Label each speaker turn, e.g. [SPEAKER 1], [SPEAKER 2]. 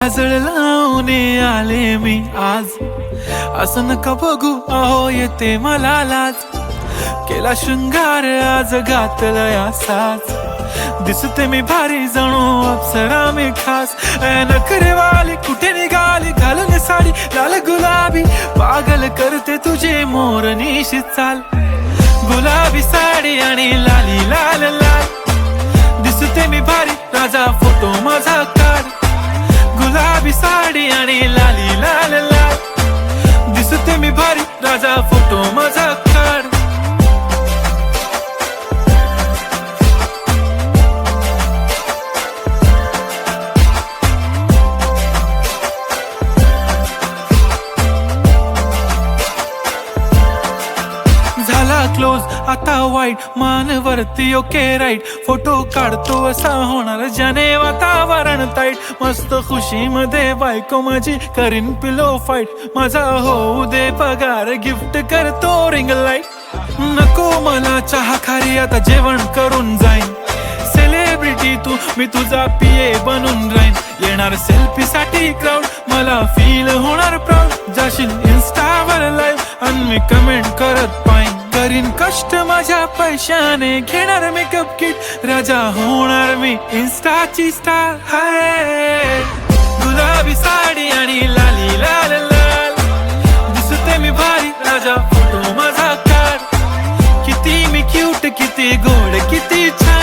[SPEAKER 1] काजळ लावून आले मी आज, असं नका बघू अहो येते मला लाज. केला शृंगार आज घातलया साज, दिसते मी भारी जणू अप्सरा मी खास. नखरेवाली कुठे निघाली घालून साडी लाल गुलाबी, पागल करते तुझे मोरनीशी चाल. गुलाबी साडी आणि लाली लाल लाल, दिसते मी भारी राजा फोटो माझा काढ. गुलाबी साडी आणि लाली लाल लाल, दिसते मी भारी राजा फोटो माझा काढ. झाला क्लोज आता वाईट मानवरती ओके राईट, फोटो काढतो असा होणार ज्याने वातावरण ताईट. मस्त खुशी मध्ये बायको माझी करीन पिलो फाईट, माझा होऊ दे पगार गिफ्ट करतो रिंग लाईट. नको मला चहा खारी आता जेवण करून जाईन, सेलिब्रिटी तू मी तुझा पिये बनून राहीन. येणार सेल्फी साठी क्राऊड मला फील होणार प्राऊड, जाशील इन्स्टावर लाईव्ह आणि मी कमेंट करत पाईन. करीन कष्ट माझ्या पैशाने घेणार मेकअप किट, राजा होणार मी इन्स्टाची स्टार. हाय गुलाबी साडी आणि लाली लाल लाल, दिसते मी भारी राजा फोटो माझा काढ. किती मी क्यूट किती गोड किती छान,